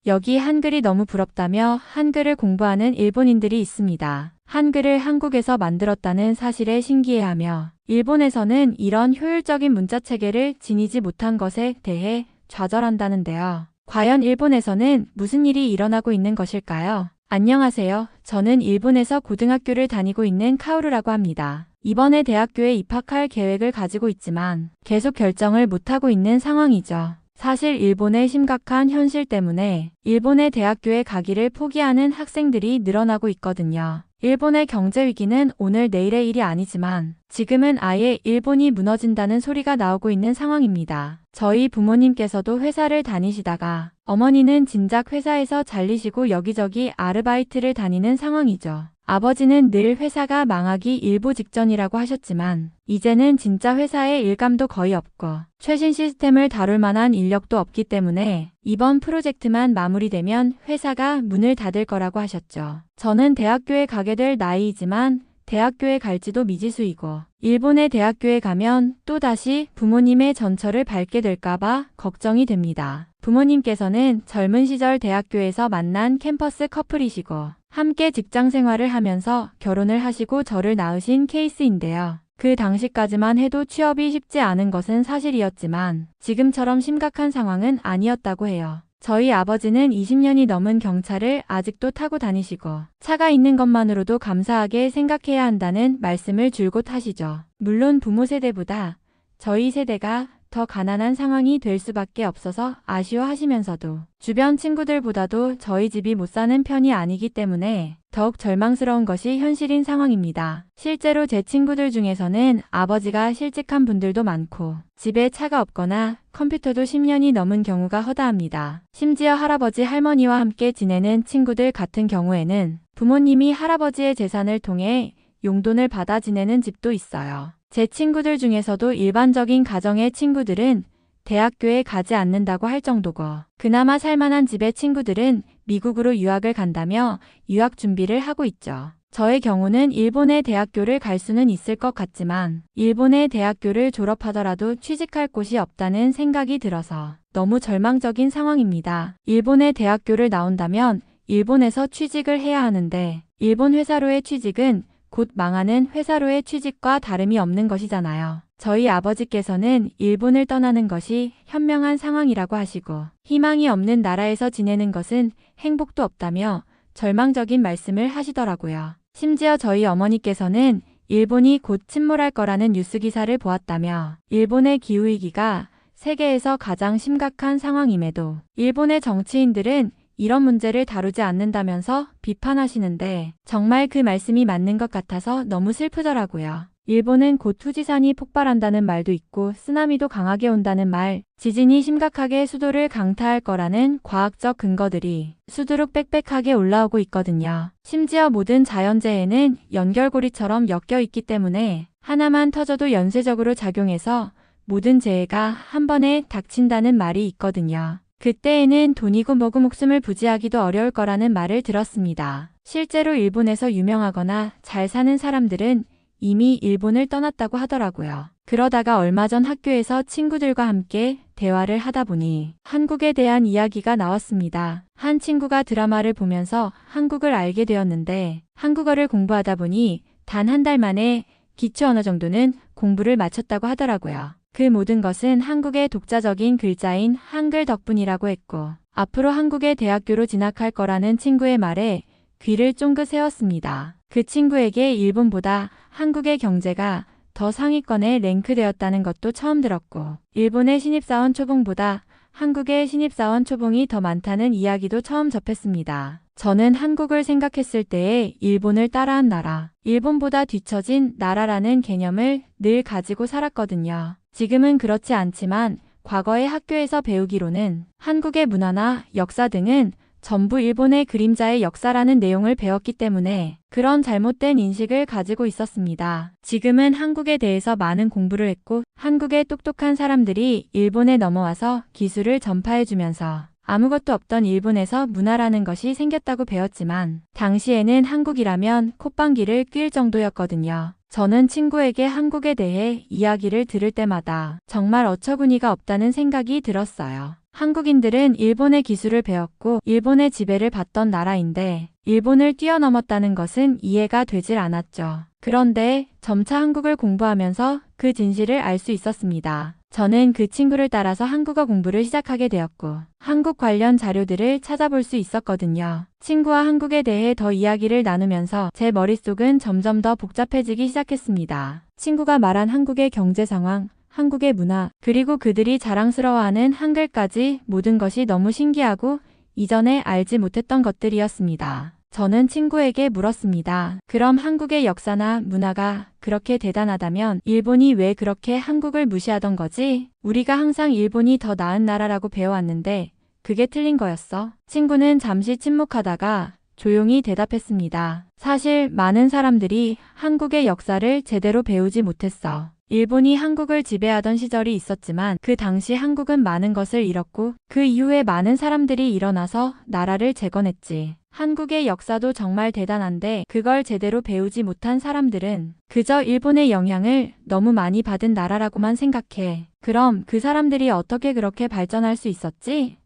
여기 한글이 너무 부럽다며 한글을 공부하는 일본인들이 있습니다. 한글을 한국에서 만들었다는 사실에 신기해하며 일본에서는 이런 효율적인 문자 체계를 지니지 못한 것에 대해 좌절한다는데요. 과연 일본에서는 무슨 일이 일어나고 있는 것일까요? 안녕하세요. 저는 일본에서 고등학교를 다니고 있는 카오루라고 합니다. 이번에 대학교에 입학할 계획을 가지고 있지만 계속 결정을 못하고 있는 상황이죠. 사실 일본의 심각한 현실 때문에 일본의 대학교에 가기를 포기하는 학생들이 늘어나고 있거든요. 일본의 경제 위기는 오늘 내일의 일이 아니지만 지금은 아예 일본이 무너진다는 소리가 나오고 있는 상황입니다. 저희 부모님께서도 회사를 다니시다가 어머니는 진작 회사에서 잘리시고 여기저기 아르바이트를 다니는 상황이죠. 아버지는 늘 회사가 망하기 일보 직전이라고 하셨지만 이제는 진짜 회사에 일감도 거의 없고 최신 시스템을 다룰 만한 인력도 없기 때문에 이번 프로젝트만 마무리되면 회사가 문을 닫을 거라고 하셨죠. 저는 대학교에 가게 될 나이이지만 대학교에 갈지도 미지수이고 일본의 대학교에 가면 또다시 부모님의 전철을 밟게 될까봐 걱정이 됩니다. 부모님께서는 젊은 시절 대학교에서 만난 캠퍼스 커플이시고 함께 직장 생활을 하면서 결혼을 하시고 저를 낳으신 케이스인데요. 그 당시까지만 해도 취업이 쉽지 않은 것은 사실이었지만 지금처럼 심각한 상황은 아니었다고 해요. 저희 아버지는 20년이 넘은 경차를 아직도 타고 다니시고 차가 있는 것만으로도 감사하게 생각해야 한다는 말씀을 줄곧 하시죠. 물론 부모 세대보다 저희 세대가 더 가난한 상황이 될 수밖에 없어서 아쉬워하시면서도 주변 친구들보다도 저희 집이 못 사는 편이 아니기 때문에 더욱 절망스러운 것이 현실인 상황입니다. 실제로 제 친구들 중에서는 아버지가 실직한 분들도 많고 집에 차가 없거나 컴퓨터도 10년이 넘은 경우가 허다합니다. 심지어 할아버지 할머니와 함께 지내는 친구들 같은 경우에는 부모님이 할아버지의 재산을 통해 용돈을 받아 지내는 집도 있어요. 제 친구들 중에서도 일반적인 가정의 친구들은 대학교에 가지 않는다고 할 정도고 그나마 살만한 집의 친구들은 미국으로 유학을 간다며 유학 준비를 하고 있죠. 저의 경우는 일본의 대학교를 갈 수는 있을 것 같지만 일본의 대학교를 졸업하더라도 취직할 곳이 없다는 생각이 들어서 너무 절망적인 상황입니다. 일본의 대학교를 나온다면 일본에서 취직을 해야 하는데 일본 회사로의 취직은 곧 망하는 회사로의 취직과 다름이 없는 것이잖아요. 저희 아버지께서는 일본을 떠나는 것이 현명한 상황이라고 하시고 희망이 없는 나라에서 지내는 것은 행복도 없다며 절망적인 말씀을 하시더라고요. 심지어 저희 어머니께서는 일본이 곧 침몰할 거라는 뉴스 기사를 보았다며 일본의 기후위기가 세계에서 가장 심각한 상황임에도 일본의 정치인들은 이런 문제를 다루지 않는다면서 비판하시는데 정말 그 말씀이 맞는 것 같아서 너무 슬프더라고요. 일본은 곧 후지산이 폭발한다는 말도 있고 쓰나미도 강하게 온다는 말, 지진이 심각하게 수도를 강타할 거라는 과학적 근거들이 수두룩 빽빽하게 올라오고 있거든요. 심지어 모든 자연재해는 연결고리처럼 엮여 있기 때문에 하나만 터져도 연쇄적으로 작용해서 모든 재해가 한 번에 닥친다는 말이 있거든요. 그때에는 돈이고 뭐고 목숨을 부지하기도 어려울 거라는 말을 들었습니다. 실제로 일본에서 유명하거나 잘 사는 사람들은 이미 일본을 떠났다고 하더라고요. 그러다가 얼마 전 학교에서 친구들과 함께 대화를 하다 보니 한국에 대한 이야기가 나왔습니다. 한 친구가 드라마를 보면서 한국을 알게 되었는데 한국어를 공부하다 보니 단 한 달 만에 기초 언어 정도는 공부를 마쳤다고 하더라고요. 그 모든 것은 한국의 독자적인 글자인 한글 덕분이라고 했고 앞으로 한국의 대학교로 진학할 거라는 친구의 말에 귀를 쫑긋 세웠습니다. 그 친구에게 일본보다 한국의 경제가 더 상위권에 랭크되었다는 것도 처음 들었고 일본의 신입사원 초봉보다 한국의 신입사원 초봉이 더 많다는 이야기도 처음 접했습니다. 저는 한국을 생각했을 때에 일본을 따라한 나라, 일본보다 뒤처진 나라라는 개념을 늘 가지고 살았거든요. 지금은 그렇지 않지만 과거의 학교에서 배우기로는 한국의 문화나 역사 등은 전부 일본의 그림자의 역사라는 내용을 배웠기 때문에 그런 잘못된 인식을 가지고 있었습니다. 지금은 한국에 대해서 많은 공부를 했고 한국의 똑똑한 사람들이 일본에 넘어와서 기술을 전파해주면서 아무것도 없던 일본에서 문화라는 것이 생겼다고 배웠지만 당시에는 한국이라면 콧방귀를 낄 정도였거든요. 저는 친구에게 한국에 대해 이야기를 들을 때마다 정말 어처구니가 없다는 생각이 들었어요. 한국인들은 일본의 기술을 배웠고 일본의 지배를 받던 나라인데 일본을 뛰어넘었다는 것은 이해가 되질 않았죠. 그런데 점차 한국을 공부하면서 그 진실을 알 수 있었습니다. 저는 그 친구를 따라서 한국어 공부를 시작하게 되었고 한국 관련 자료들을 찾아볼 수 있었거든요. 친구와 한국에 대해 더 이야기를 나누면서 제 머릿속은 점점 더 복잡해지기 시작했습니다. 친구가 말한 한국의 경제 상황, 한국의 문화, 그리고 그들이 자랑스러워하는 한글까지 모든 것이 너무 신기하고 이전에 알지 못했던 것들이었습니다. 저는 친구에게 물었습니다. 그럼 한국의 역사나 문화가 그렇게 대단하다면 일본이 왜 그렇게 한국을 무시하던 거지? 우리가 항상 일본이 더 나은 나라라고 배워왔는데 그게 틀린 거였어. 친구는 잠시 침묵하다가 조용히 대답했습니다. 사실 많은 사람들이 한국의 역사를 제대로 배우지 못했어. 일본이 한국을 지배하던 시절이 있었지만 그 당시 한국은 많은 것을 잃었고 그 이후에 많은 사람들이 일어나서 나라를 재건했지. 한국의 역사도 정말 대단한데 그걸 제대로 배우지 못한 사람들은 그저 일본의 영향을 너무 많이 받은 나라라고만 생각해. 그럼 그 사람들이 어떻게 그렇게 발전할 수 있었지?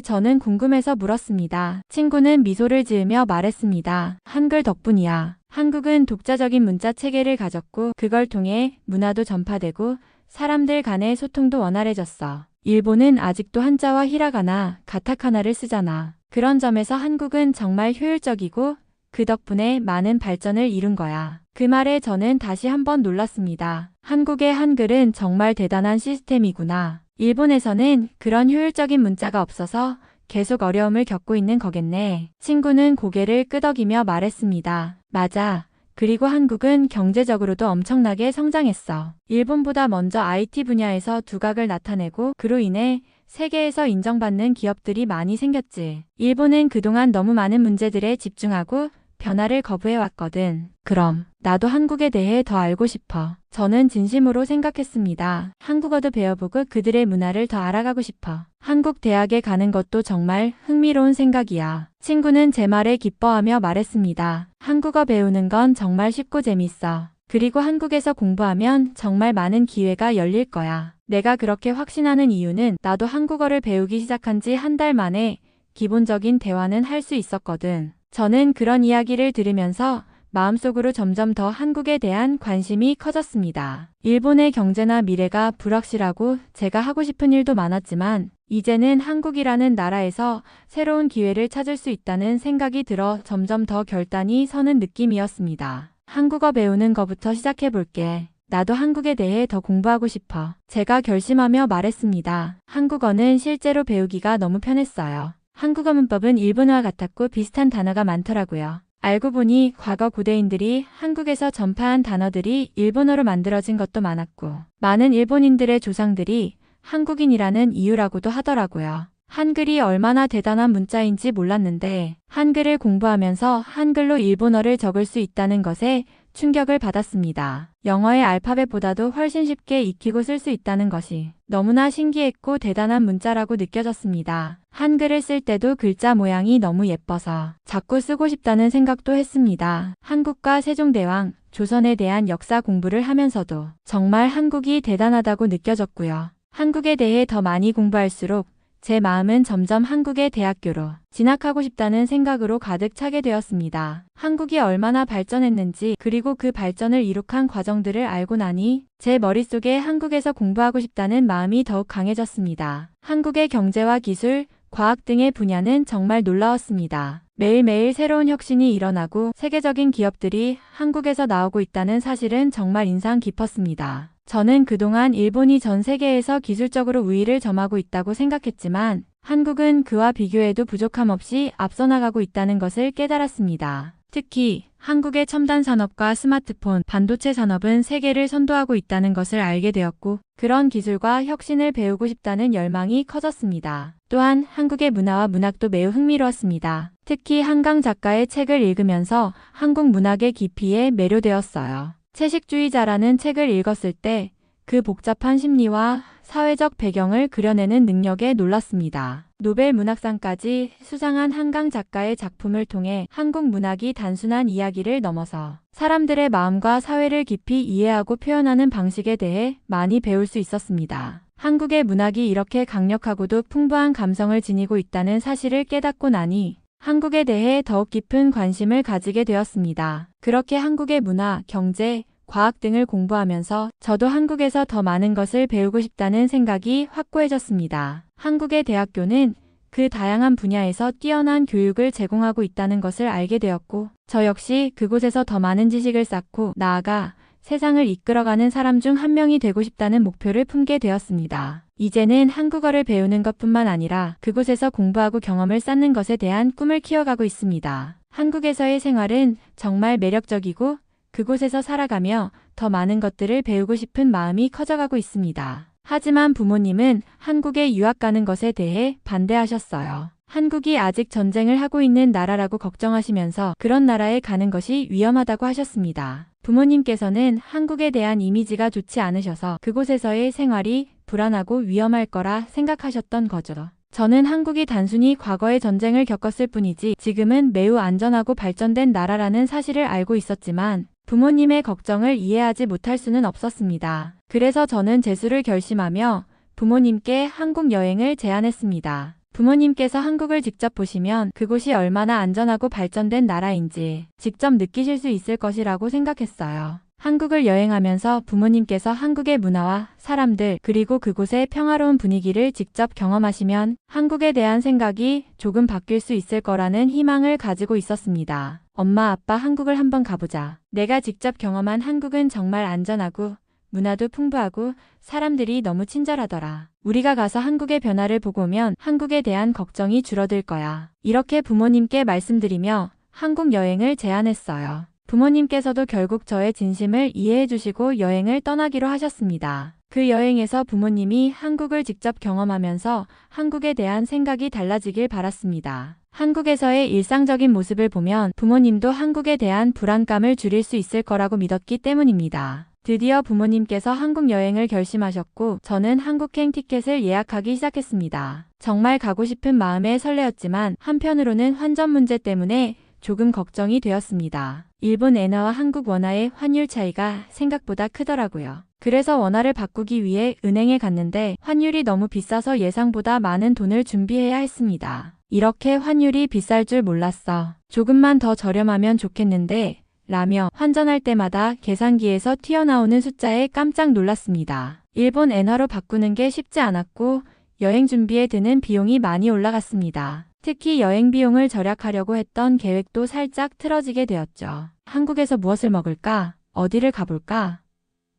저는 궁금해서 물었습니다. 친구는 미소를 지으며 말했습니다. 한글 덕분이야. 한국은 독자적인 문자 체계를 가졌고 그걸 통해 문화도 전파되고 사람들 간의 소통도 원활해졌어. 일본은 아직도 한자와 히라가나, 가타카나를 쓰잖아. 그런 점에서 한국은 정말 효율적이고 그 덕분에 많은 발전을 이룬 거야. 그 말에 저는 다시 한번 놀랐습니다. 한국의 한글은 정말 대단한 시스템이구나. 일본에서는 그런 효율적인 문자가 없어서 계속 어려움을 겪고 있는 거겠네. 친구는 고개를 끄덕이며 말했습니다. 맞아. 그리고 한국은 경제적으로도 엄청나게 성장했어. 일본보다 먼저 IT 분야에서 두각을 나타내고 그로 인해 세계에서 인정받는 기업들이 많이 생겼지. 일본은 그동안 너무 많은 문제들에 집중하고 변화를 거부해왔거든. 그럼 나도 한국에 대해 더 알고 싶어. 저는 진심으로 생각했습니다. 한국어도 배워보고 그들의 문화를 더 알아가고 싶어. 한국 대학에 가는 것도 정말 흥미로운 생각이야. 친구는 제 말에 기뻐하며 말했습니다. 한국어 배우는 건 정말 쉽고 재밌어. 그리고 한국에서 공부하면 정말 많은 기회가 열릴 거야. 내가 그렇게 확신하는 이유는 나도 한국어를 배우기 시작한 지 한 달 만에 기본적인 대화는 할 수 있었거든. 저는 그런 이야기를 들으면서 마음속으로 점점 더 한국에 대한 관심이 커졌습니다. 일본의 경제나 미래가 불확실하고 제가 하고 싶은 일도 많았지만 이제는 한국이라는 나라에서 새로운 기회를 찾을 수 있다는 생각이 들어 점점 더 결단이 서는 느낌이었습니다. 한국어 배우는 거부터 시작해볼게. 나도 한국에 대해 더 공부하고 싶어. 제가 결심하며 말했습니다. 한국어는 실제로 배우기가 너무 편했어요. 한국어 문법은 일본어와 같았고 비슷한 단어가 많더라고요. 알고 보니 과거 고대인들이 한국에서 전파한 단어들이 일본어로 만들어진 것도 많았고 많은 일본인들의 조상들이 한국인이라는 이유라고도 하더라고요. 한글이 얼마나 대단한 문자인지 몰랐는데 한글을 공부하면서 한글로 일본어를 적을 수 있다는 것에 충격을 받았습니다. 영어의 알파벳보다도 훨씬 쉽게 익히고 쓸 수 있다는 것이 너무나 신기했고 대단한 문자라고 느껴졌습니다. 한글을 쓸 때도 글자 모양이 너무 예뻐서 자꾸 쓰고 싶다는 생각도 했습니다. 한국과 세종대왕, 조선에 대한 역사 공부를 하면서도 정말 한국이 대단하다고 느껴졌고요. 한국에 대해 더 많이 공부할수록 제 마음은 점점 한국의 대학교로 진학하고 싶다는 생각으로 가득 차게 되었습니다. 한국이 얼마나 발전했는지 그리고 그 발전을 이룩한 과정들을 알고 나니 제 머릿속에 한국에서 공부하고 싶다는 마음이 더욱 강해졌습니다. 한국의 경제와 기술, 과학 등의 분야는 정말 놀라웠습니다. 매일매일 새로운 혁신이 일어나고 세계적인 기업들이 한국에서 나오고 있다는 사실은 정말 인상 깊었습니다. 저는 그동안 일본이 전 세계에서 기술적으로 우위를 점하고 있다고 생각했지만 한국은 그와 비교해도 부족함 없이 앞서 나가고 있다는 것을 깨달았습니다. 특히 한국의 첨단 산업과 스마트폰, 반도체 산업은 세계를 선도하고 있다는 것을 알게 되었고 그런 기술과 혁신을 배우고 싶다는 열망이 커졌습니다. 또한 한국의 문화와 문학도 매우 흥미로웠습니다. 특히 한강 작가의 책을 읽으면서 한국 문학의 깊이에 매료되었어요. 채식주의자라는 책을 읽었을 때 그 복잡한 심리와 사회적 배경을 그려내는 능력에 놀랐습니다. 노벨 문학상까지 수상한 한강 작가의 작품을 통해 한국 문학이 단순한 이야기를 넘어서 사람들의 마음과 사회를 깊이 이해하고 표현하는 방식에 대해 많이 배울 수 있었습니다. 한국의 문학이 이렇게 강력하고도 풍부한 감성을 지니고 있다는 사실을 깨닫고 나니 한국에 대해 더욱 깊은 관심을 가지게 되었습니다. 그렇게 한국의 문화, 경제, 과학 등을 공부하면서 저도 한국에서 더 많은 것을 배우고 싶다는 생각이 확고해졌습니다. 한국의 대학교는 그 다양한 분야에서 뛰어난 교육을 제공하고 있다는 것을 알게 되었고, 저 역시 그곳에서 더 많은 지식을 쌓고 나아가 세상을 이끌어가는 사람 중 한 명이 되고 싶다는 목표를 품게 되었습니다. 이제는 한국어를 배우는 것뿐만 아니라 그곳에서 공부하고 경험을 쌓는 것에 대한 꿈을 키워가고 있습니다. 한국에서의 생활은 정말 매력적이고 그곳에서 살아가며 더 많은 것들을 배우고 싶은 마음이 커져가고 있습니다. 하지만 부모님은 한국에 유학 가는 것에 대해 반대하셨어요. 한국이 아직 전쟁을 하고 있는 나라라고 걱정하시면서 그런 나라에 가는 것이 위험하다고 하셨습니다. 부모님께서는 한국에 대한 이미지가 좋지 않으셔서 그곳에서의 생활이 불안하고 위험할 거라 생각하셨던 거죠. 저는 한국이 단순히 과거의 전쟁을 겪었을 뿐이지 지금은 매우 안전하고 발전된 나라라는 사실을 알고 있었지만 부모님의 걱정을 이해하지 못할 수는 없었습니다. 그래서 저는 재수를 결심하며 부모님께 한국 여행을 제안했습니다. 부모님께서 한국을 직접 보시면 그곳이 얼마나 안전하고 발전된 나라인지 직접 느끼실 수 있을 것이라고 생각했어요. 한국을 여행하면서 부모님께서 한국의 문화와 사람들 그리고 그곳의 평화로운 분위기를 직접 경험하시면 한국에 대한 생각이 조금 바뀔 수 있을 거라는 희망을 가지고 있었습니다. 엄마, 아빠 한국을 한번 가보자. 내가 직접 경험한 한국은 정말 안전하고 문화도 풍부하고 사람들이 너무 친절하더라. 우리가 가서 한국의 변화를 보고 오면 한국에 대한 걱정이 줄어들 거야. 이렇게 부모님께 말씀드리며 한국 여행을 제안했어요. 부모님께서도 결국 저의 진심을 이해해 주시고 여행을 떠나기로 하셨습니다. 그 여행에서 부모님이 한국을 직접 경험하면서 한국에 대한 생각이 달라지길 바랐습니다. 한국에서의 일상적인 모습을 보면 부모님도 한국에 대한 불안감을 줄일 수 있을 거라고 믿었기 때문입니다. 드디어 부모님께서 한국 여행을 결심하셨고 저는 한국행 티켓을 예약하기 시작했습니다. 정말 가고 싶은 마음에 설레었지만 한편으로는 환전 문제 때문에 조금 걱정이 되었습니다. 일본 엔화와 한국 원화의 환율 차이가 생각보다 크더라고요. 그래서 원화를 바꾸기 위해 은행에 갔는데 환율이 너무 비싸서 예상보다 많은 돈을 준비해야 했습니다. 이렇게 환율이 비쌀 줄 몰랐어. 조금만 더 저렴하면 좋겠는데 라며 환전할 때마다 계산기에서 튀어나오는 숫자에 깜짝 놀랐습니다. 일본 엔화로 바꾸는 게 쉽지 않았고 여행 준비에 드는 비용이 많이 올라갔습니다. 특히 여행 비용을 절약하려고 했던 계획도 살짝 틀어지게 되었죠. 한국에서 무엇을 먹을까? 어디를 가볼까?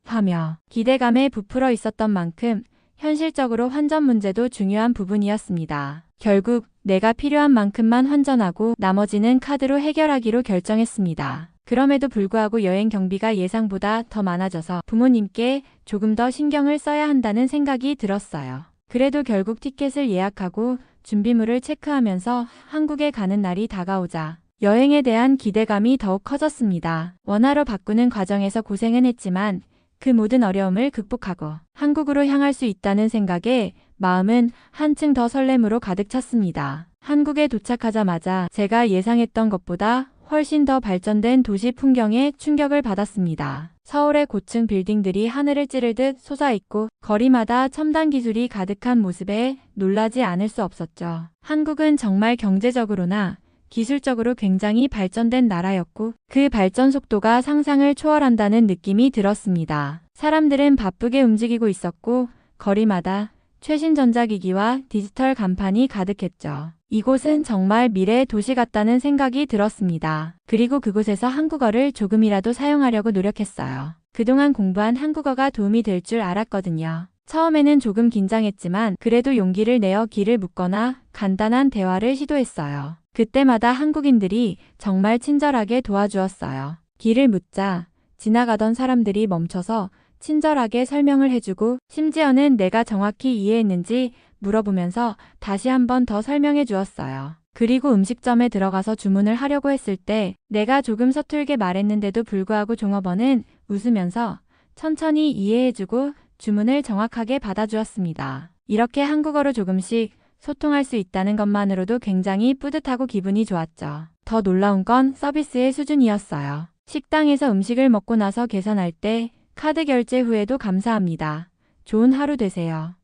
하며 기대감에 부풀어 있었던 만큼 현실적으로 환전 문제도 중요한 부분이었습니다. 결국 내가 필요한 만큼만 환전하고 나머지는 카드로 해결하기로 결정했습니다. 그럼에도 불구하고 여행 경비가 예상보다 더 많아져서 부모님께 조금 더 신경을 써야 한다는 생각이 들었어요. 그래도 결국 티켓을 예약하고 준비물을 체크하면서 한국에 가는 날이 다가오자 여행에 대한 기대감이 더욱 커졌습니다. 원화로 바꾸는 과정에서 고생은 했지만 그 모든 어려움을 극복하고 한국으로 향할 수 있다는 생각에 마음은 한층 더 설렘으로 가득 찼습니다. 한국에 도착하자마자 제가 예상했던 것보다 훨씬 더 발전된 도시 풍경에 충격을 받았습니다. 서울의 고층 빌딩들이 하늘을 찌르듯 솟아있고 거리마다 첨단 기술이 가득한 모습에 놀라지 않을 수 없었죠. 한국은 정말 경제적으로나 기술적으로 굉장히 발전된 나라였고 그 발전 속도가 상상을 초월한다는 느낌이 들었습니다. 사람들은 바쁘게 움직이고 있었고 거리마다 최신 전자기기와 디지털 간판이 가득했죠. 이곳은 정말 미래의 도시 같다는 생각이 들었습니다. 그리고 그곳에서 한국어를 조금이라도 사용하려고 노력했어요. 그동안 공부한 한국어가 도움이 될 줄 알았거든요. 처음에는 조금 긴장했지만 그래도 용기를 내어 길을 묻거나 간단한 대화를 시도했어요. 그때마다 한국인들이 정말 친절하게 도와주었어요. 길을 묻자 지나가던 사람들이 멈춰서 친절하게 설명을 해주고 심지어는 내가 정확히 이해했는지 물어보면서 다시 한 번 더 설명해 주었어요. 그리고 음식점에 들어가서 주문을 하려고 했을 때 내가 조금 서툴게 말했는데도 불구하고 종업원은 웃으면서 천천히 이해해주고 주문을 정확하게 받아주었습니다. 이렇게 한국어로 조금씩 소통할 수 있다는 것만으로도 굉장히 뿌듯하고 기분이 좋았죠. 더 놀라운 건 서비스의 수준이었어요. 식당에서 음식을 먹고 나서 계산할 때 카드 결제 후에도 감사합니다. 좋은 하루 되세요.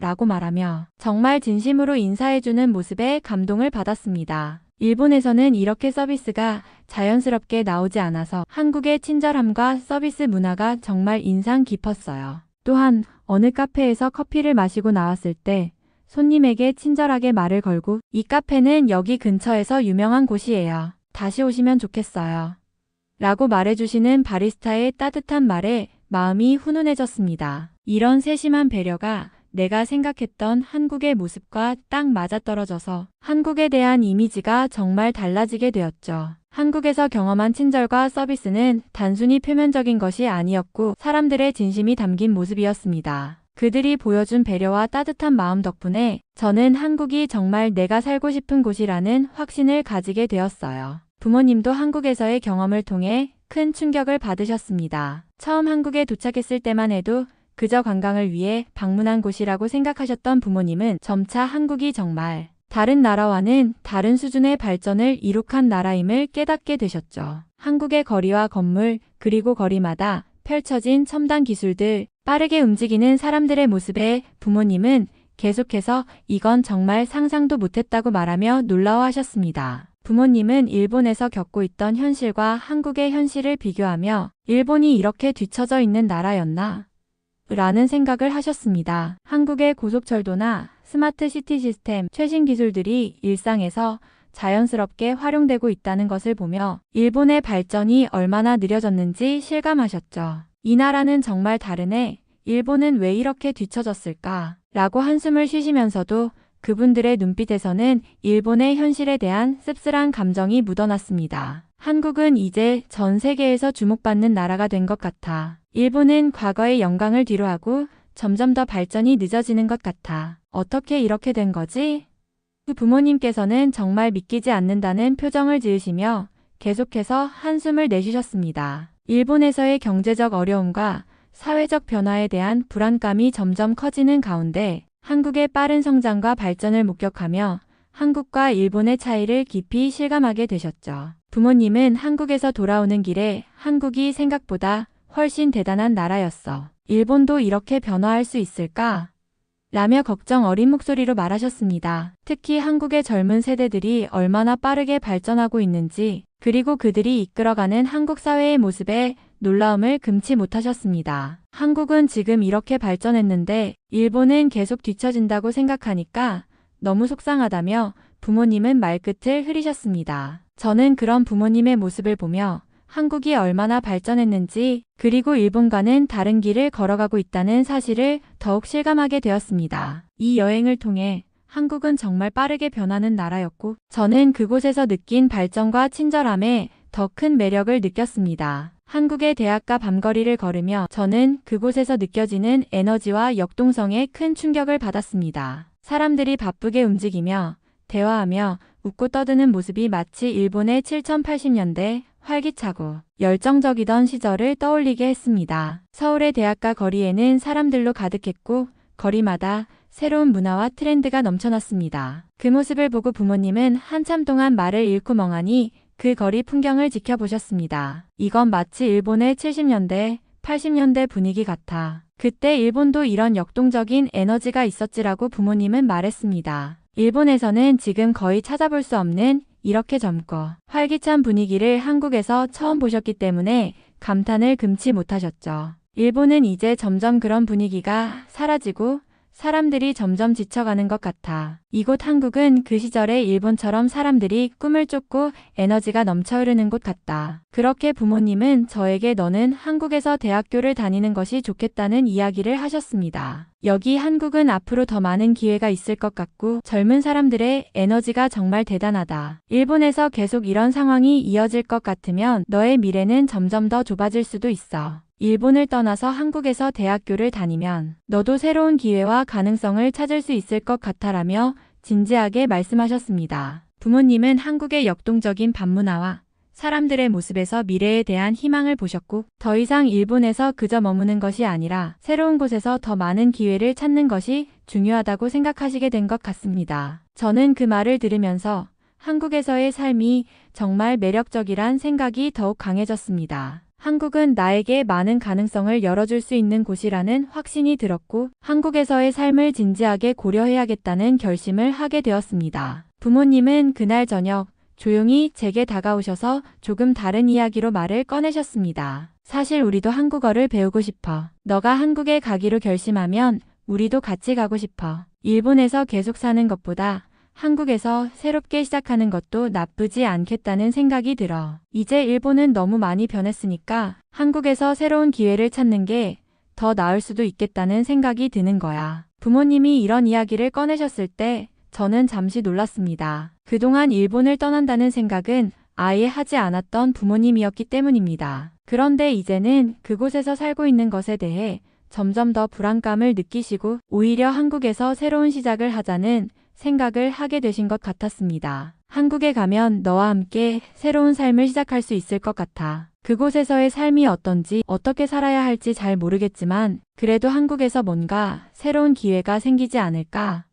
라고 말하며 정말 진심으로 인사해주는 모습에 감동을 받았습니다. 일본에서는 이렇게 서비스가 자연스럽게 나오지 않아서 한국의 친절함과 서비스 문화가 정말 인상 깊었어요. 또한 어느 카페에서 커피를 마시고 나왔을 때 손님에게 친절하게 말을 걸고 이 카페는 여기 근처에서 유명한 곳이에요. 다시 오시면 좋겠어요. 라고 말해주시는 바리스타의 따뜻한 말에 마음이 훈훈해졌습니다. 이런 세심한 배려가 내가 생각했던 한국의 모습과 딱 맞아떨어져서 한국에 대한 이미지가 정말 달라지게 되었죠. 한국에서 경험한 친절과 서비스는 단순히 표면적인 것이 아니었고 사람들의 진심이 담긴 모습이었습니다. 그들이 보여준 배려와 따뜻한 마음 덕분에 저는 한국이 정말 내가 살고 싶은 곳이라는 확신을 가지게 되었어요. 부모님도 한국에서의 경험을 통해 큰 충격을 받으셨습니다. 처음 한국에 도착했을 때만 해도 그저 관광을 위해 방문한 곳이라고 생각하셨던 부모님은 점차 한국이 정말 다른 나라와는 다른 수준의 발전을 이룩한 나라임을 깨닫게 되셨죠. 한국의 거리와 건물, 그리고 거리마다 펼쳐진 첨단 기술들, 빠르게 움직이는 사람들의 모습에 부모님은 계속해서 이건 정말 상상도 못했다고 말하며 놀라워하셨습니다. 부모님은 일본에서 겪고 있던 현실과 한국의 현실을 비교하며 일본이 이렇게 뒤처져 있는 나라였나? 라는 생각을 하셨습니다. 한국의 고속철도나 스마트 시티 시스템, 최신 기술들이 일상에서 자연스럽게 활용되고 있다는 것을 보며 일본의 발전이 얼마나 느려졌는지 실감하셨죠. 이 나라는 정말 다르네. 일본은 왜 이렇게 뒤처졌을까? 라고 한숨을 쉬시면서도 그분들의 눈빛에서는 일본의 현실에 대한 씁쓸한 감정이 묻어났습니다. 한국은 이제 전 세계에서 주목받는 나라가 된 것 같아. 일본은 과거의 영광을 뒤로하고 점점 더 발전이 늦어지는 것 같아. 어떻게 이렇게 된 거지? 그 부모님께서는 정말 믿기지 않는다는 표정을 지으시며 계속해서 한숨을 내쉬셨습니다. 일본에서의 경제적 어려움과 사회적 변화에 대한 불안감이 점점 커지는 가운데 한국의 빠른 성장과 발전을 목격하며 한국과 일본의 차이를 깊이 실감하게 되셨죠. 부모님은 한국에서 돌아오는 길에 한국이 생각보다 훨씬 대단한 나라였어. 일본도 이렇게 변화할 수 있을까? 라며 걱정 어린 목소리로 말하셨습니다. 특히 한국의 젊은 세대들이 얼마나 빠르게 발전하고 있는지, 그리고 그들이 이끌어가는 한국 사회의 모습에 놀라움을 금치 못하셨습니다. 한국은 지금 이렇게 발전했는데 일본은 계속 뒤처진다고 생각하니까 너무 속상하다며 부모님은 말끝을 흐리셨습니다. 저는 그런 부모님의 모습을 보며 한국이 얼마나 발전했는지, 그리고 일본과는 다른 길을 걸어가고 있다는 사실을 더욱 실감하게 되었습니다. 이 여행을 통해 한국은 정말 빠르게 변하는 나라였고 저는 그곳에서 느낀 발전과 친절함에 더 큰 매력을 느꼈습니다. 한국의 대학가 밤거리를 걸으며 저는 그곳에서 느껴지는 에너지와 역동성에 큰 충격을 받았습니다. 사람들이 바쁘게 움직이며 대화하며 웃고 떠드는 모습이 마치 일본의 7080년대 활기차고 열정적이던 시절을 떠올리게 했습니다. 서울의 대학가 거리에는 사람들로 가득했고 거리마다 새로운 문화와 트렌드가 넘쳐났습니다. 그 모습을 보고 부모님은 한참 동안 말을 잃고 멍하니 그 거리 풍경을 지켜보셨습니다. 이건 마치 일본의 70년대, 80년대 분위기 같아. 그때 일본도 이런 역동적인 에너지가 있었지라고 부모님은 말했습니다. 일본에서는 지금 거의 찾아볼 수 없는 이렇게 젊고 활기찬 분위기를 한국에서 처음 보셨기 때문에 감탄을 금치 못하셨죠. 일본은 이제 점점 그런 분위기가 사라지고 사람들이 점점 지쳐가는 것 같아. 이곳 한국은 그 시절의 일본처럼 사람들이 꿈을 쫓고 에너지가 넘쳐 흐르는 곳 같다. 그렇게 부모님은 저에게 너는 한국에서 대학교를 다니는 것이 좋겠다는 이야기를 하셨습니다. 여기 한국은 앞으로 더 많은 기회가 있을 것 같고 젊은 사람들의 에너지가 정말 대단하다. 일본에서 계속 이런 상황이 이어질 것 같으면 너의 미래는 점점 더 좁아질 수도 있어. 일본을 떠나서 한국에서 대학교를 다니면 너도 새로운 기회와 가능성을 찾을 수 있을 것 같아라며 진지하게 말씀하셨습니다. 부모님은 한국의 역동적인 밤문화와 사람들의 모습에서 미래에 대한 희망을 보셨고 더 이상 일본에서 그저 머무는 것이 아니라 새로운 곳에서 더 많은 기회를 찾는 것이 중요하다고 생각하시게 된 것 같습니다. 저는 그 말을 들으면서 한국에서의 삶이 정말 매력적이란 생각이 더욱 강해졌습니다. 한국은 나에게 많은 가능성을 열어줄 수 있는 곳이라는 확신이 들었고 한국에서의 삶을 진지하게 고려해야겠다는 결심을 하게 되었습니다. 부모님은 그날 저녁 조용히 제게 다가오셔서 조금 다른 이야기로 말을 꺼내셨습니다. 사실 우리도 한국어를 배우고 싶어. 너가 한국에 가기로 결심하면 우리도 같이 가고 싶어. 일본에서 계속 사는 것보다 한국에서 새롭게 시작하는 것도 나쁘지 않겠다는 생각이 들어. 이제 일본은 너무 많이 변했으니까 한국에서 새로운 기회를 찾는 게 더 나을 수도 있겠다는 생각이 드는 거야. 부모님이 이런 이야기를 꺼내셨을 때 저는 잠시 놀랐습니다. 그동안 일본을 떠난다는 생각은 아예 하지 않았던 부모님이었기 때문입니다. 그런데 이제는 그곳에서 살고 있는 것에 대해 점점 더 불안감을 느끼시고 오히려 한국에서 새로운 시작을 하자는 생각을 하게 되신 것 같았습니다. 한국에 가면 너와 함께 새로운 삶을 시작할 수 있을 것 같아. 그곳에서의 삶이 어떤지 어떻게 살아야 할지 잘 모르겠지만 그래도 한국에서 뭔가 새로운 기회가 생기지 않을까?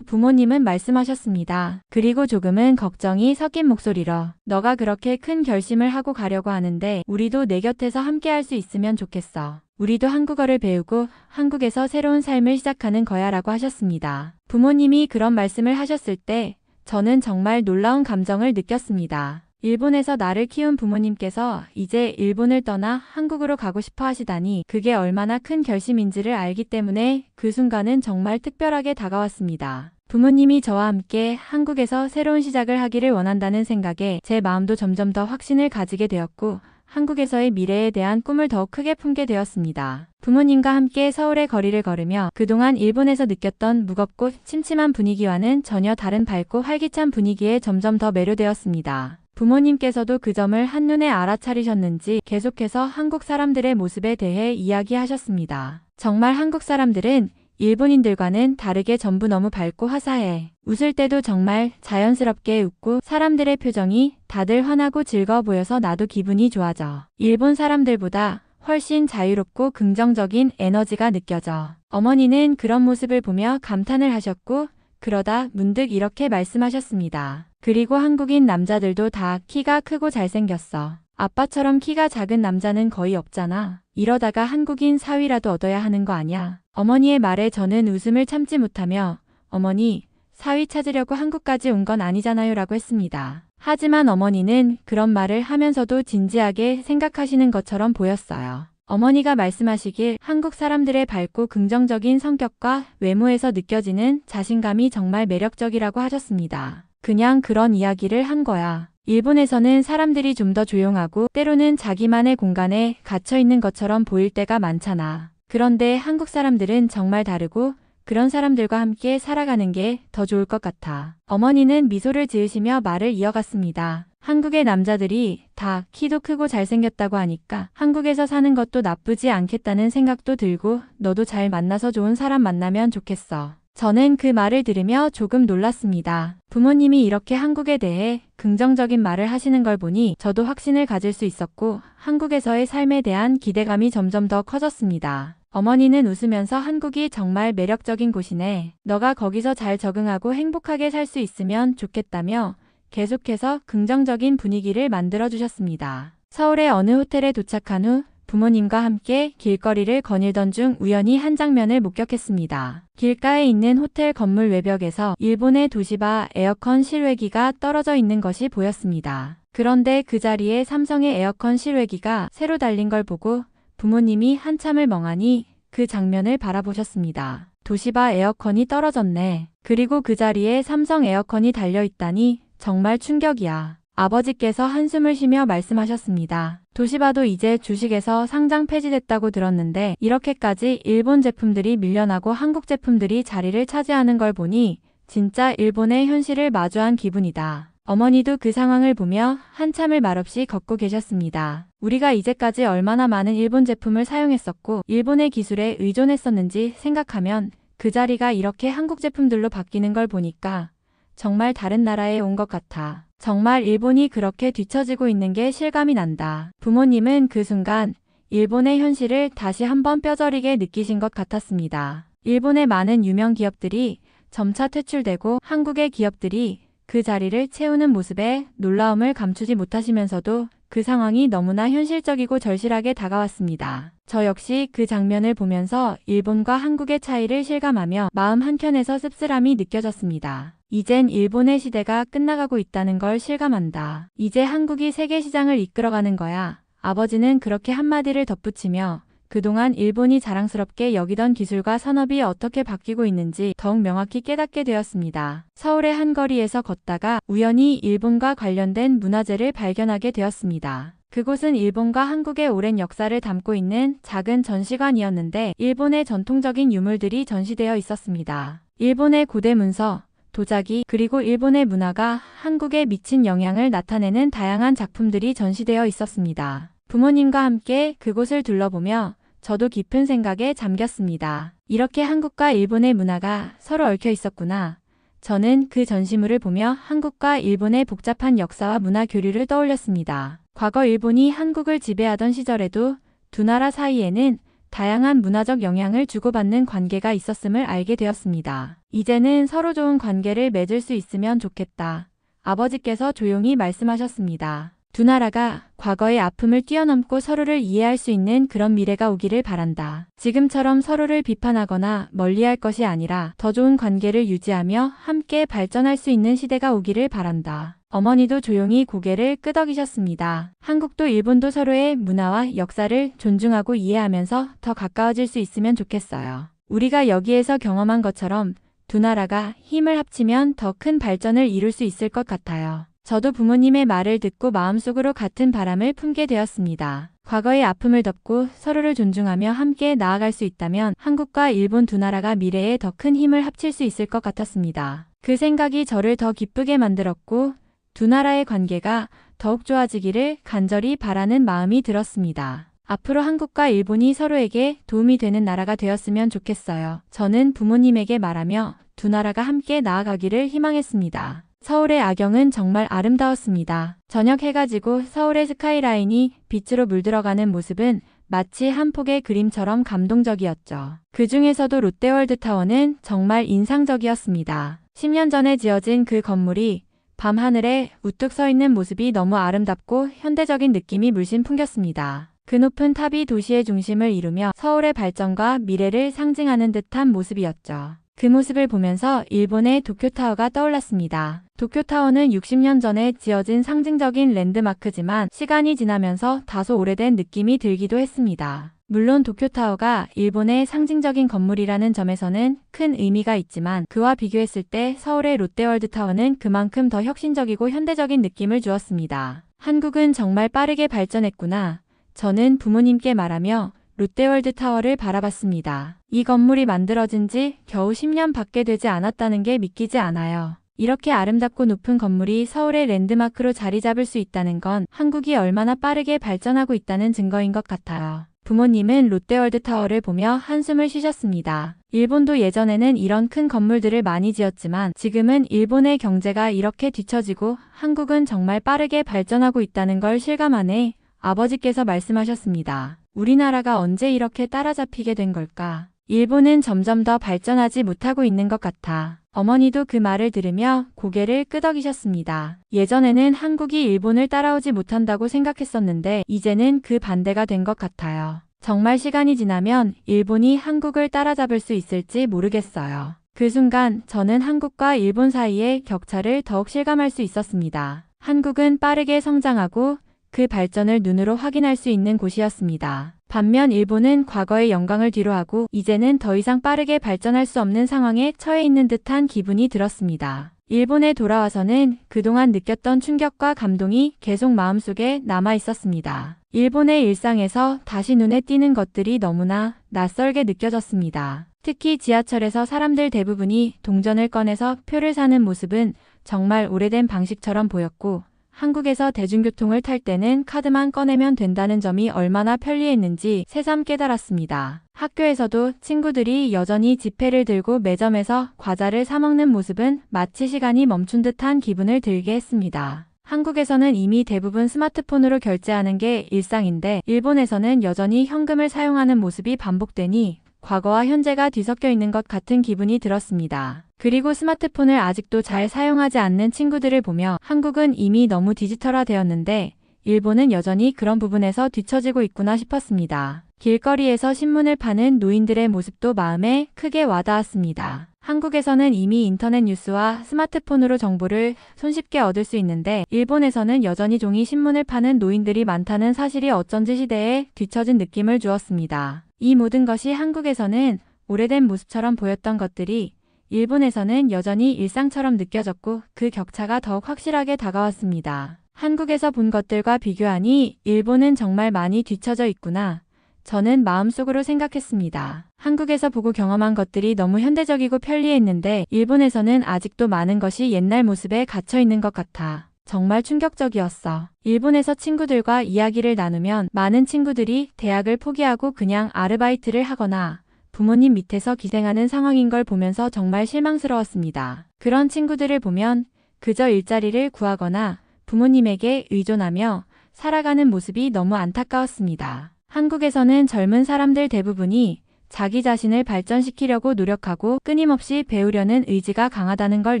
부모님은 말씀하셨습니다. 그리고 조금은 걱정이 섞인 목소리로 너가 그렇게 큰 결심을 하고 가려고 하는데 우리도 내 곁에서 함께 할 수 있으면 좋겠어. 우리도 한국어를 배우고 한국에서 새로운 삶을 시작하는 거야 라고 하셨습니다. 부모님이 그런 말씀을 하셨을 때 저는 정말 놀라운 감정을 느꼈습니다. 일본에서 나를 키운 부모님께서 이제 일본을 떠나 한국으로 가고 싶어 하시다니 그게 얼마나 큰 결심인지를 알기 때문에 그 순간은 정말 특별하게 다가왔습니다. 부모님이 저와 함께 한국에서 새로운 시작을 하기를 원한다는 생각에 제 마음도 점점 더 확신을 가지게 되었고 한국에서의 미래에 대한 꿈을 더욱 크게 품게 되었습니다. 부모님과 함께 서울의 거리를 걸으며 그동안 일본에서 느꼈던 무겁고 침침한 분위기와는 전혀 다른 밝고 활기찬 분위기에 점점 더 매료되었습니다. 부모님께서도 그 점을 한눈에 알아차리셨는지 계속해서 한국 사람들의 모습에 대해 이야기하셨습니다. 정말 한국 사람들은 일본인들과는 다르게 전부 너무 밝고 화사해. 웃을 때도 정말 자연스럽게 웃고 사람들의 표정이 다들 환하고 즐거워 보여서 나도 기분이 좋아져. 일본 사람들보다 훨씬 자유롭고 긍정적인 에너지가 느껴져. 어머니는 그런 모습을 보며 감탄을 하셨고 그러다 문득 이렇게 말씀하셨습니다. 그리고 한국인 남자들도 다 키가 크고 잘생겼어. 아빠처럼 키가 작은 남자는 거의 없잖아. 이러다가 한국인 사위라도 얻어야 하는 거 아냐. 어머니의 말에 저는 웃음을 참지 못하며 어머니, 사위 찾으려고 한국까지 온 건 아니잖아요 라고 했습니다. 하지만 어머니는 그런 말을 하면서도 진지하게 생각하시는 것처럼 보였어요. 어머니가 말씀하시길 한국 사람들의 밝고 긍정적인 성격과 외모에서 느껴지는 자신감이 정말 매력적이라고 하셨습니다. 그냥 그런 이야기를 한 거야. 일본에서는 사람들이 좀 더 조용하고 때로는 자기만의 공간에 갇혀 있는 것처럼 보일 때가 많잖아. 그런데 한국 사람들은 정말 다르고 그런 사람들과 함께 살아가는 게 더 좋을 것 같아. 어머니는 미소를 지으시며 말을 이어갔습니다. 한국의 남자들이 다 키도 크고 잘생겼다고 하니까 한국에서 사는 것도 나쁘지 않겠다는 생각도 들고 너도 잘 만나서 좋은 사람 만나면 좋겠어. 저는 그 말을 들으며 조금 놀랐습니다. 부모님이 이렇게 한국에 대해 긍정적인 말을 하시는 걸 보니 저도 확신을 가질 수 있었고 한국에서의 삶에 대한 기대감이 점점 더 커졌습니다. 어머니는 웃으면서 한국이 정말 매력적인 곳이네. 너가 거기서 잘 적응하고 행복하게 살 수 있으면 좋겠다며 계속해서 긍정적인 분위기를 만들어주셨습니다. 서울의 어느 호텔에 도착한 후 부모님과 함께 길거리를 거닐던 중 우연히 한 장면을 목격했습니다. 길가에 있는 호텔 건물 외벽에서 일본의 도시바 에어컨 실외기가 떨어져 있는 것이 보였습니다. 그런데 그 자리에 삼성의 에어컨 실외기가 새로 달린 걸 보고 부모님이 한참을 멍하니 그 장면을 바라보셨습니다. 도시바 에어컨이 떨어졌네. 그리고 그 자리에 삼성 에어컨이 달려있다니 정말 충격이야. 아버지께서 한숨을 쉬며 말씀하셨습니다. 도시바도 이제 주식에서 상장 폐지됐다고 들었는데 이렇게까지 일본 제품들이 밀려나고 한국 제품들이 자리를 차지하는 걸 보니 진짜 일본의 현실을 마주한 기분이다. 어머니도 그 상황을 보며 한참을 말없이 걷고 계셨습니다. 우리가 이제까지 얼마나 많은 일본 제품을 사용했었고 일본의 기술에 의존했었는지 생각하면 그 자리가 이렇게 한국 제품들로 바뀌는 걸 보니까 정말 다른 나라에 온 것 같아. 정말 일본이 그렇게 뒤처지고 있는 게 실감이 난다. 부모님은 그 순간 일본의 현실을 다시 한번 뼈저리게 느끼신 것 같았습니다. 일본의 많은 유명 기업들이 점차 퇴출되고 한국의 기업들이 그 자리를 채우는 모습에 놀라움을 감추지 못하시면서도 그 상황이 너무나 현실적이고 절실하게 다가왔습니다. 저 역시 그 장면을 보면서 일본과 한국의 차이를 실감하며 마음 한켠에서 씁쓸함이 느껴졌습니다. 이젠 일본의 시대가 끝나가고 있다는 걸 실감한다. 이제 한국이 세계 시장을 이끌어가는 거야. 아버지는 그렇게 한마디를 덧붙이며 그동안 일본이 자랑스럽게 여기던 기술과 산업이 어떻게 바뀌고 있는지 더욱 명확히 깨닫게 되었습니다. 서울의 한 거리에서 걷다가 우연히 일본과 관련된 문화재를 발견하게 되었습니다. 그곳은 일본과 한국의 오랜 역사를 담고 있는 작은 전시관이었는데 일본의 전통적인 유물들이 전시되어 있었습니다. 일본의 고대 문서, 도자기, 그리고 일본의 문화가 한국에 미친 영향을 나타내는 다양한 작품들이 전시되어 있었습니다. 부모님과 함께 그곳을 둘러보며 저도 깊은 생각에 잠겼습니다. 이렇게 한국과 일본의 문화가 서로 얽혀 있었구나. 저는 그 전시물을 보며 한국과 일본의 복잡한 역사와 문화 교류를 떠올렸습니다. 과거 일본이 한국을 지배하던 시절에도 두 나라 사이에는 다양한 문화적 영향을 주고받는 관계가 있었음을 알게 되었습니다. 이제는 서로 좋은 관계를 맺을 수 있으면 좋겠다. 아버지께서 조용히 말씀하셨습니다. 두 나라가 과거의 아픔을 뛰어넘고 서로를 이해할 수 있는 그런 미래가 오기를 바란다. 지금처럼 서로를 비판하거나 멀리할 것이 아니라 더 좋은 관계를 유지하며 함께 발전할 수 있는 시대가 오기를 바란다. 어머니도 조용히 고개를 끄덕이셨습니다. 한국도 일본도 서로의 문화와 역사를 존중하고 이해하면서 더 가까워질 수 있으면 좋겠어요. 우리가 여기에서 경험한 것처럼 두 나라가 힘을 합치면 더 큰 발전을 이룰 수 있을 것 같아요. 저도 부모님의 말을 듣고 마음속으로 같은 바람을 품게 되었습니다. 과거의 아픔을 덮고 서로를 존중하며 함께 나아갈 수 있다면 한국과 일본 두 나라가 미래에 더 큰 힘을 합칠 수 있을 것 같았습니다. 그 생각이 저를 더 기쁘게 만들었고 두 나라의 관계가 더욱 좋아지기를 간절히 바라는 마음이 들었습니다. 앞으로 한국과 일본이 서로에게 도움이 되는 나라가 되었으면 좋겠어요. 저는 부모님에게 말하며 두 나라가 함께 나아가기를 희망했습니다. 서울의 야경은 정말 아름다웠습니다. 저녁 해가 지고 서울의 스카이라인이 빛으로 물들어가는 모습은 마치 한 폭의 그림처럼 감동적이었죠. 그 중에서도 롯데월드타워는 정말 인상적이었습니다. 10년 전에 지어진 그 건물이 밤하늘에 우뚝 서 있는 모습이 너무 아름답고 현대적인 느낌이 물씬 풍겼습니다. 그 높은 탑이 도시의 중심을 이루며 서울의 발전과 미래를 상징하는 듯한 모습이었죠. 그 모습을 보면서 일본의 도쿄타워가 떠올랐습니다. 도쿄타워는 60년 전에 지어진 상징적인 랜드마크지만 시간이 지나면서 다소 오래된 느낌이 들기도 했습니다. 물론 도쿄타워가 일본의 상징적인 건물이라는 점에서는 큰 의미가 있지만 그와 비교했을 때 서울의 롯데월드타워는 그만큼 더 혁신적이고 현대적인 느낌을 주었습니다. 한국은 정말 빠르게 발전했구나. 저는 부모님께 말하며 롯데월드타워를 바라봤습니다. 이 건물이 만들어진 지 겨우 10년 밖에 되지 않았다는 게 믿기지 않아요. 이렇게 아름답고 높은 건물이 서울의 랜드마크로 자리 잡을 수 있다는 건 한국이 얼마나 빠르게 발전하고 있다는 증거인 것 같아요. 부모님은 롯데월드타워를 보며 한숨을 쉬셨습니다. 일본도 예전에는 이런 큰 건물들을 많이 지었지만 지금은 일본의 경제가 이렇게 뒤처지고 한국은 정말 빠르게 발전하고 있다는 걸 실감하네. 아버지께서 말씀하셨습니다. 우리나라가 언제 이렇게 따라잡히게 된 걸까? 일본은 점점 더 발전하지 못하고 있는 것 같아. 어머니도 그 말을 들으며 고개를 끄덕이셨습니다. 예전에는 한국이 일본을 따라오지 못한다고 생각했었는데 이제는 그 반대가 된 것 같아요. 정말 시간이 지나면 일본이 한국을 따라잡을 수 있을지 모르겠어요. 그 순간 저는 한국과 일본 사이의 격차를 더욱 실감할 수 있었습니다. 한국은 빠르게 성장하고 그 발전을 눈으로 확인할 수 있는 곳이었습니다. 반면 일본은 과거의 영광을 뒤로하고 이제는 더 이상 빠르게 발전할 수 없는 상황에 처해 있는 듯한 기분이 들었습니다. 일본에 돌아와서는 그동안 느꼈던 충격과 감동이 계속 마음속에 남아 있었습니다. 일본의 일상에서 다시 눈에 띄는 것들이 너무나 낯설게 느껴졌습니다. 특히 지하철에서 사람들 대부분이 동전을 꺼내서 표를 사는 모습은 정말 오래된 방식처럼 보였고 한국에서 대중교통을 탈 때는 카드만 꺼내면 된다는 점이 얼마나 편리했는지 새삼 깨달았습니다. 학교에서도 친구들이 여전히 지폐를 들고 매점에서 과자를 사 먹는 모습은 마치 시간이 멈춘 듯한 기분을 들게 했습니다. 한국에서는 이미 대부분 스마트폰으로 결제하는 게 일상인데 일본에서는 여전히 현금을 사용하는 모습이 반복되니 과거와 현재가 뒤섞여 있는 것 같은 기분이 들었습니다. 그리고 스마트폰을 아직도 잘 사용하지 않는 친구들을 보며 한국은 이미 너무 디지털화되었는데 일본은 여전히 그런 부분에서 뒤처지고 있구나 싶었습니다. 길거리에서 신문을 파는 노인들의 모습도 마음에 크게 와닿았습니다. 한국에서는 이미 인터넷 뉴스와 스마트폰으로 정보를 손쉽게 얻을 수 있는데 일본에서는 여전히 종이 신문을 파는 노인들이 많다는 사실이 어쩐지 시대에 뒤처진 느낌을 주었습니다. 이 모든 것이 한국에서는 오래된 모습처럼 보였던 것들이 일본에서는 여전히 일상처럼 느껴졌고 그 격차가 더욱 확실하게 다가왔습니다. 한국에서 본 것들과 비교하니 일본은 정말 많이 뒤처져 있구나. 저는 마음속으로 생각했습니다. 한국에서 보고 경험한 것들이 너무 현대적이고 편리했는데 일본에서는 아직도 많은 것이 옛날 모습에 갇혀 있는 것 같아. 정말 충격적이었어. 일본에서 친구들과 이야기를 나누면 많은 친구들이 대학을 포기하고 그냥 아르바이트를 하거나 부모님 밑에서 기생하는 상황인 걸 보면서 정말 실망스러웠습니다. 그런 친구들을 보면 그저 일자리를 구하거나 부모님에게 의존하며 살아가는 모습이 너무 안타까웠습니다. 한국에서는 젊은 사람들 대부분이 자기 자신을 발전시키려고 노력하고 끊임없이 배우려는 의지가 강하다는 걸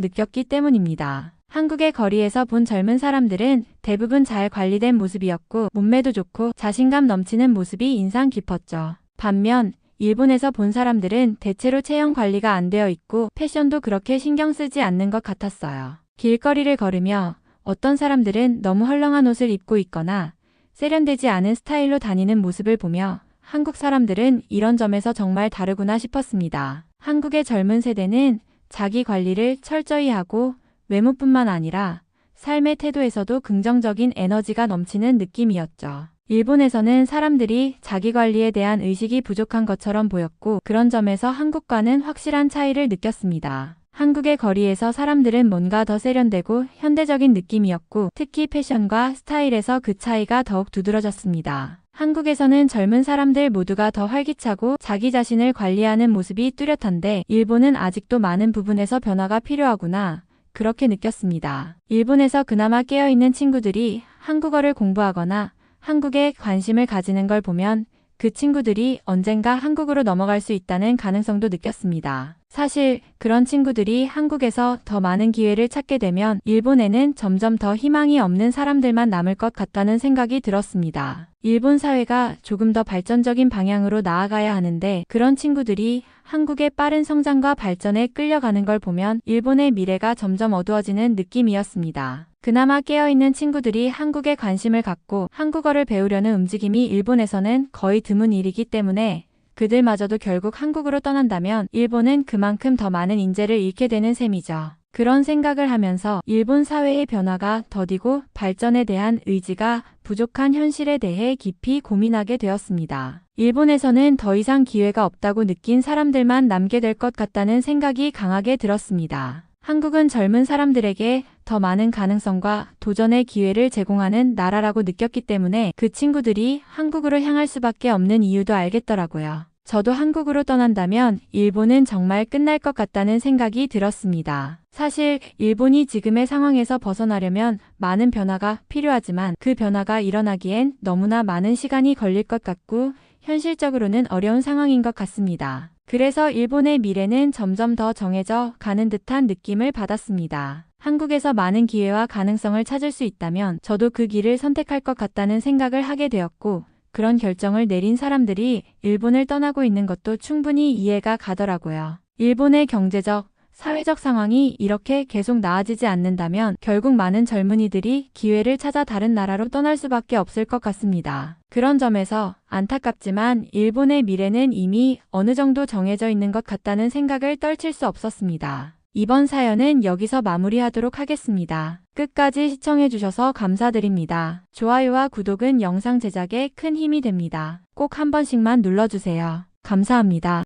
느꼈기 때문입니다. 한국의 거리에서 본 젊은 사람들은 대부분 잘 관리된 모습이었고 몸매도 좋고 자신감 넘치는 모습이 인상 깊었죠. 반면 일본에서 본 사람들은 대체로 체형 관리가 안 되어 있고 패션도 그렇게 신경 쓰지 않는 것 같았어요. 길거리를 걸으며 어떤 사람들은 너무 헐렁한 옷을 입고 있거나 세련되지 않은 스타일로 다니는 모습을 보며 한국 사람들은 이런 점에서 정말 다르구나 싶었습니다. 한국의 젊은 세대는 자기 관리를 철저히 하고 외모뿐만 아니라 삶의 태도에서도 긍정적인 에너지가 넘치는 느낌이었죠. 일본에서는 사람들이 자기 관리에 대한 의식이 부족한 것처럼 보였고 그런 점에서 한국과는 확실한 차이를 느꼈습니다. 한국의 거리에서 사람들은 뭔가 더 세련되고 현대적인 느낌이었고 특히 패션과 스타일에서 그 차이가 더욱 두드러졌습니다. 한국에서는 젊은 사람들 모두가 더 활기차고 자기 자신을 관리하는 모습이 뚜렷한데 일본은 아직도 많은 부분에서 변화가 필요하구나. 그렇게 느꼈습니다. 일본에서 그나마 깨어있는 친구들이 한국어를 공부하거나 한국에 관심을 가지는 걸 보면 그 친구들이 언젠가 한국으로 넘어갈 수 있다는 가능성도 느꼈습니다. 사실 그런 친구들이 한국에서 더 많은 기회를 찾게 되면 일본에는 점점 더 희망이 없는 사람들만 남을 것 같다는 생각이 들었습니다. 일본 사회가 조금 더 발전적인 방향으로 나아가야 하는데 그런 친구들이 한국의 빠른 성장과 발전에 끌려가는 걸 보면 일본의 미래가 점점 어두워지는 느낌이었습니다. 그나마 깨어있는 친구들이 한국에 관심을 갖고 한국어를 배우려는 움직임이 일본에서는 거의 드문 일이기 때문에 그들마저도 결국 한국으로 떠난다면 일본은 그만큼 더 많은 인재를 잃게 되는 셈이죠. 그런 생각을 하면서 일본 사회의 변화가 더디고 발전에 대한 의지가 부족한 현실에 대해 깊이 고민하게 되었습니다. 일본에서는 더 이상 기회가 없다고 느낀 사람들만 남게 될 것 같다는 생각이 강하게 들었습니다. 한국은 젊은 사람들에게 더 많은 가능성과 도전의 기회를 제공하는 나라라고 느꼈기 때문에 그 친구들이 한국으로 향할 수밖에 없는 이유도 알겠더라고요. 저도 한국으로 떠난다면 일본은 정말 끝날 것 같다는 생각이 들었습니다. 사실 일본이 지금의 상황에서 벗어나려면 많은 변화가 필요하지만 그 변화가 일어나기엔 너무나 많은 시간이 걸릴 것 같고 현실적으로는 어려운 상황인 것 같습니다. 그래서 일본의 미래는 점점 더 정해져 가는 듯한 느낌을 받았습니다. 한국에서 많은 기회와 가능성을 찾을 수 있다면 저도 그 길을 선택할 것 같다는 생각을 하게 되었고 그런 결정을 내린 사람들이 일본을 떠나고 있는 것도 충분히 이해가 가더라고요. 일본의 경제적, 사회적 상황이 이렇게 계속 나아지지 않는다면 결국 많은 젊은이들이 기회를 찾아 다른 나라로 떠날 수밖에 없을 것 같습니다. 그런 점에서 안타깝지만 일본의 미래는 이미 어느 정도 정해져 있는 것 같다는 생각을 떨칠 수 없었습니다. 이번 사연은 여기서 마무리하도록 하겠습니다. 끝까지 시청해주셔서 감사드립니다. 좋아요와 구독은 영상 제작에 큰 힘이 됩니다. 꼭 한 번씩만 눌러주세요. 감사합니다.